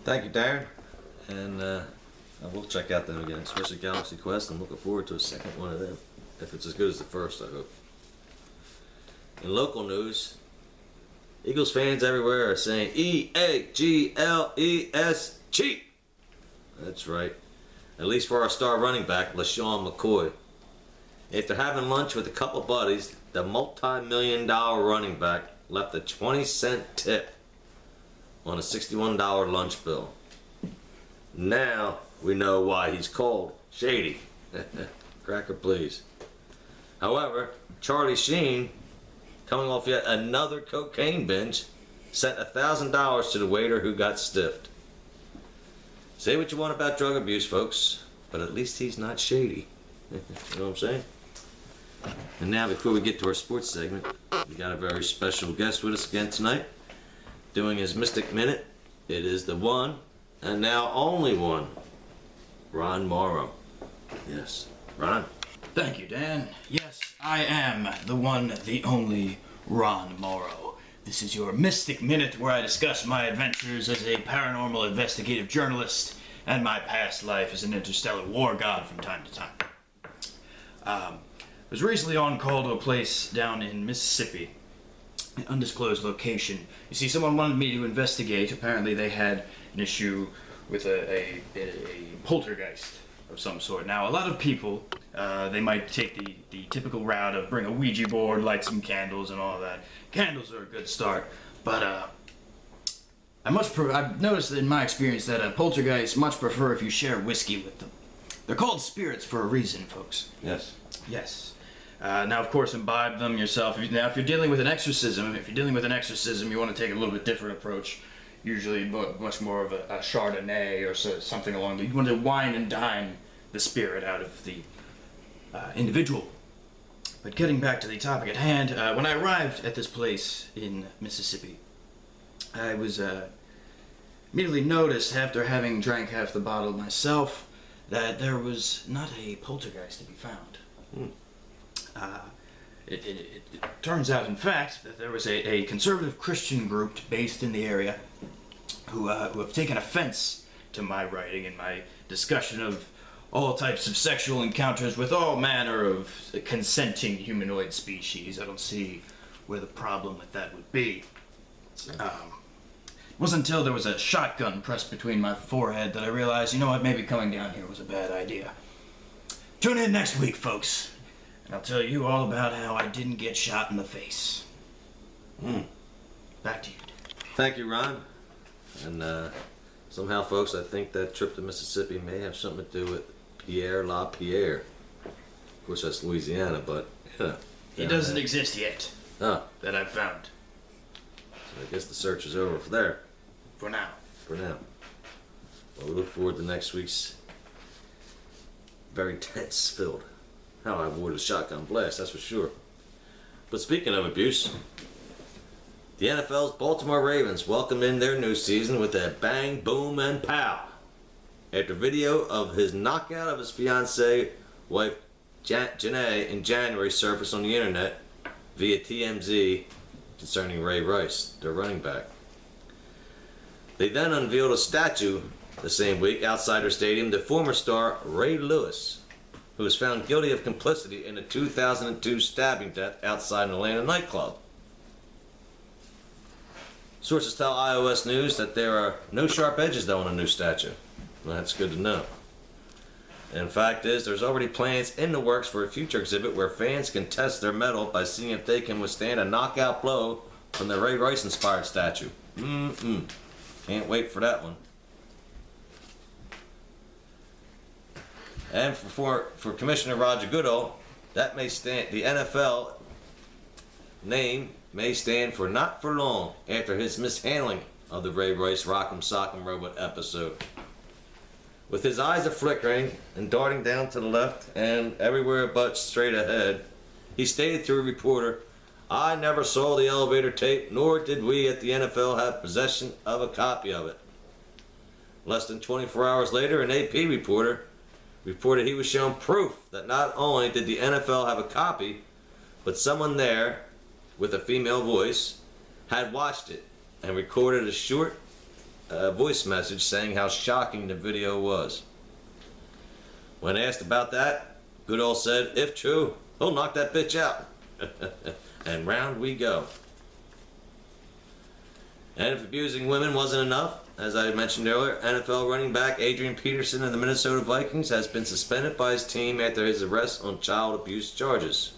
Thank you, Darren. And I will check out them again, especially Galaxy Quest. I'm looking forward to a second one of them. If it's as good as the first, I hope. In local news, Eagles fans everywhere are saying E-A-G-L-E-S, cheap. That's right. At least for our star running back, LaShawn McCoy. After having lunch with a couple buddies, the multi-million-dollar running back left a 20-cent tip on a $61 lunch bill. Now we know why he's called Shady. Cracker, please. However, Charlie Sheen, coming off yet another cocaine binge, sent $1,000 to the waiter who got stiffed. Say what you want about drug abuse, folks, but at least he's not shady. You know what I'm saying? And now, before we get to our sports segment, we got a very special guest with us again tonight, doing his Mystic Minute. It is the one, and now only one, Ron Morrow. Yes, Ron. Thank you, Dan. Yes, I am the one, the only Ron Morrow. This is your Mystic Minute, where I discuss my adventures as a paranormal investigative journalist and my past life as an interstellar war god from time to time. I was recently on call to a place down in Mississippi, an undisclosed location. You see, someone wanted me to investigate. Apparently they had an issue with a poltergeist of some sort. Now, a lot of people, they might take the typical route of bring a Ouija board, light some candles and all that. Candles are a good start, but I've noticed in my experience that poltergeists much prefer if you share whiskey with them. They're called spirits for a reason, folks. Yes. Yes. Now, of course, imbibe them yourself. Now, if you're dealing with an exorcism, you want to take a little bit different approach. Usually much more of a Chardonnay or something along the... You want to wine and dine the spirit out of the individual. But getting back to the topic at hand, when I arrived at this place in Mississippi, I was immediately noticed, after having drank half the bottle myself, that there was not a poltergeist to be found. It turns out, in fact, that there was a conservative Christian group based in the area who have taken offense to my writing and my discussion of all types of sexual encounters with all manner of consenting humanoid species. I don't see where the problem with that would be. It wasn't until there was a shotgun pressed between my forehead that I realized, you know what, maybe coming down here was a bad idea. Tune in next week, folks, and I'll tell you all about how I didn't get shot in the face. Back to you. Thank you, Ron. And somehow, folks, I think that trip to Mississippi may have something to do with Pierre LaPierre. Of course, that's Louisiana, but, you know. He doesn't exist yet. Oh. That I've found. So I guess the search is over for there. For now. For now. Well, we look forward to next week's very tense-filled. How I avoided a shotgun blast, that's for sure. But speaking of abuse, the NFL's Baltimore Ravens welcomed in their new season with a bang, boom, and pow. After video of his knockout of his fiancée wife Janae in January surfaced on the internet via TMZ concerning Ray Rice, their running back. They then unveiled a statue the same week outside their stadium to former star Ray Lewis, who was found guilty of complicity in the 2002 stabbing death outside an Atlanta nightclub. Sources tell iOS News that there are no sharp edges though on a new statue. Well, that's good to know. And the fact is, there's already plans in the works for a future exhibit where fans can test their mettle by seeing if they can withstand a knockout blow from the Ray Rice inspired statue. Can't wait for that one. And for Commissioner Roger Goodell, that may stand, the NFL name may stand for not for long after his mishandling of the Ray Rice Rock'em Sock'em Robot episode. With his eyes flickering and darting down to the left and everywhere but straight ahead, he stated to a reporter, "I never saw the elevator tape, nor did we at the NFL have possession of a copy of it." Less than 24 hours later, an AP reporter reported he was shown proof that not only did the NFL have a copy, but someone there, with a female voice, had watched it and recorded a short a voice message saying how shocking the video was. When asked about that, Goodall said, if true, he'll knock that bitch out. And round we go. And if abusing women wasn't enough, as I mentioned earlier, NFL running back Adrian Peterson of the Minnesota Vikings has been suspended by his team after his arrest on child abuse charges.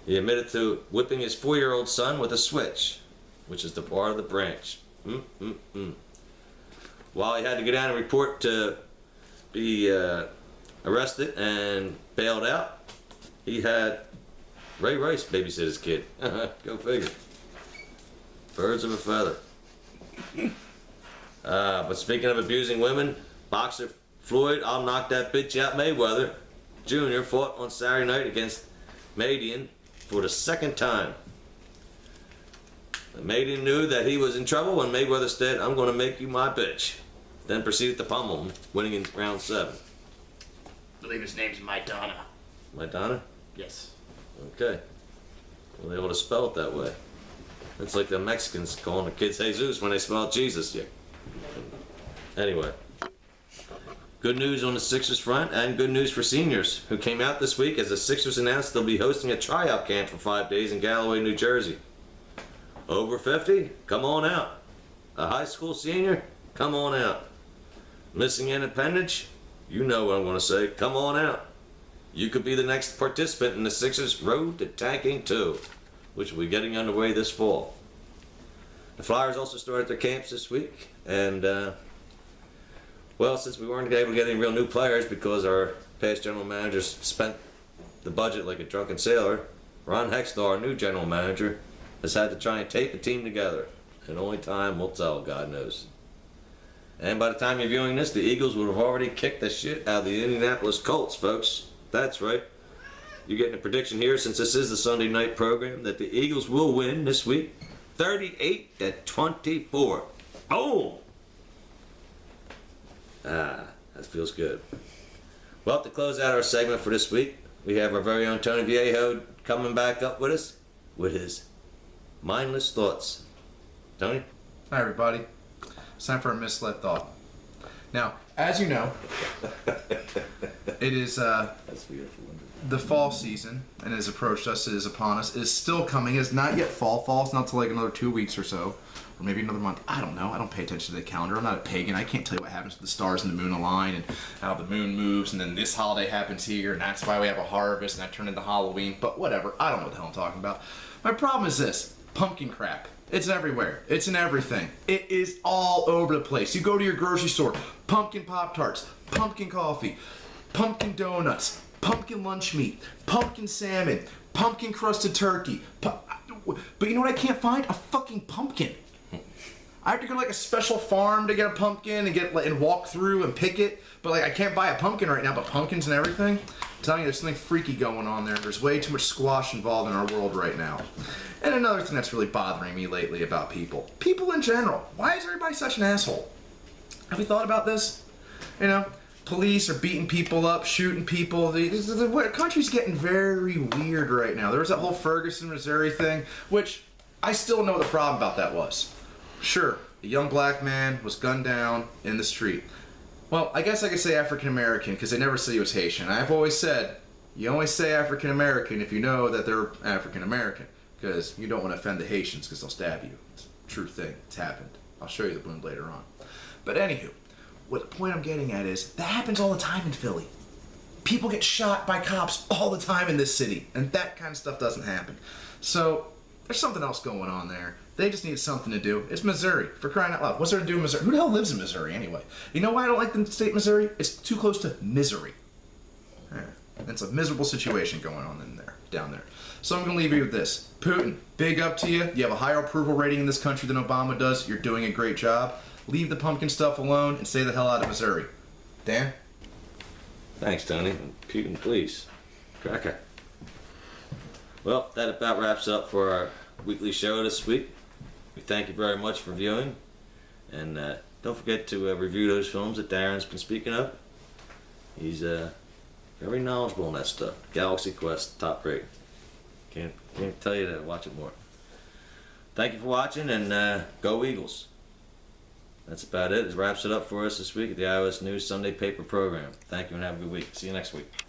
He admitted to whipping his 4-year-old son with a switch, which is the part of the branch. While he had to go down and report to be arrested and bailed out, he had Ray Rice babysit his kid. Go figure. Birds of a feather. But speaking of abusing women, boxer Floyd, I'll knock that bitch out Mayweather Jr. fought on Saturday night against Madian for the second time. Madian knew that he was in trouble when Mayweather said, I'm going to make you my bitch. Then proceeded to pummel him, winning in round 7. I believe his name's Maidana. Maidana? Yes. Okay. Well, they ought to spell it that way. It's like the Mexicans calling the kids Jesus when they spell Jesus. Yeah. Anyway. Good news on the Sixers front, and good news for seniors who came out this week as the Sixers announced they'll be hosting a tryout camp for 5 days in Galloway, New Jersey. Over 50? Come on out. A high school senior? Come on out. Missing independence? You know what I'm going to say. Come on out. You could be the next participant in the Sixers' Road to Tanking 2, which will be getting underway this fall. The Flyers also started their camps this week, and well, since we weren't able to get any real new players because our past general managers spent the budget like a drunken sailor, Ron Hextall, our new general manager, has had to try and tape the team together, and only time will tell, God knows. And by the time you're viewing this, the Eagles would have already kicked the shit out of the Indianapolis Colts, folks. That's right. You're getting a prediction here, since this is the Sunday night program, that the Eagles will win this week 38-24. Boom! That feels good. Well, to close out our segment for this week, we have our very own Tony Viejo coming back up with us with his mindless thoughts. Tony? Hi, everybody. It's time for a misled thought. Now, as you know, it is That's beautiful. the fall season, and it has approached us, it is upon us. It is still coming. It's not yet fall. It's not till like another 2 weeks or so, or maybe another month. I don't know. I don't pay attention to the calendar. I'm not a pagan. I can't tell you what happens with the stars and the moon align and how the moon moves, and then this holiday happens here, and that's why we have a harvest, and that turned into Halloween. But whatever. I don't know what the hell I'm talking about. My problem is this. Pumpkin crap. It's everywhere. It's in everything. It is all over the place. You go to your grocery store, pumpkin Pop-Tarts, pumpkin coffee, pumpkin donuts, pumpkin lunch meat, pumpkin salmon, pumpkin crusted turkey. But you know what I can't find? A fucking pumpkin. I have to go to like a special farm to get a pumpkin and walk through and pick it. But like I can't buy a pumpkin right now, but pumpkins and everything. I'm telling you, there's something freaky going on there. There's way too much squash involved in our world right now. And another thing that's really bothering me lately about people. People in general. Why is everybody such an asshole? Have you thought about this? You know, police are beating people up, shooting people. The country's getting very weird right now. There was that whole Ferguson, Missouri thing, which I still know what the problem about that was. Sure, a young black man was gunned down in the street. Well, I guess I could say African American because they never said he was Haitian. I've always said, you only say African American if you know that they're African American because you don't want to offend the Haitians because they'll stab you. It's a true thing. It's happened. I'll show you the wound later on. But anywho, what the point I'm getting at is that happens all the time in Philly. People get shot by cops all the time in this city, and that kind of stuff doesn't happen. So there's something else going on there. They just need something to do. It's Missouri, for crying out loud. What's there to do in Missouri? Who the hell lives in Missouri anyway? You know why I don't like the state Missouri? It's too close to misery. Yeah. It's a miserable situation going on down there. So I'm going to leave you with this. Putin, big up to you. You have a higher approval rating in this country than Obama does. You're doing a great job. Leave the pumpkin stuff alone and stay the hell out of Missouri. Dan? Thanks, Tony. Putin, please. Cracker. Well, that about wraps up for our weekly show this week. We thank you very much for viewing. And don't forget to review those films that Darren's been speaking of. He's very knowledgeable on that stuff. Galaxy Quest, top rate. Can't tell you that. Watch it more. Thank you for watching, and go Eagles. That's about it. It wraps it up for us this week at the iOS News Sunday Paper program. Thank you and have a good week. See you next week.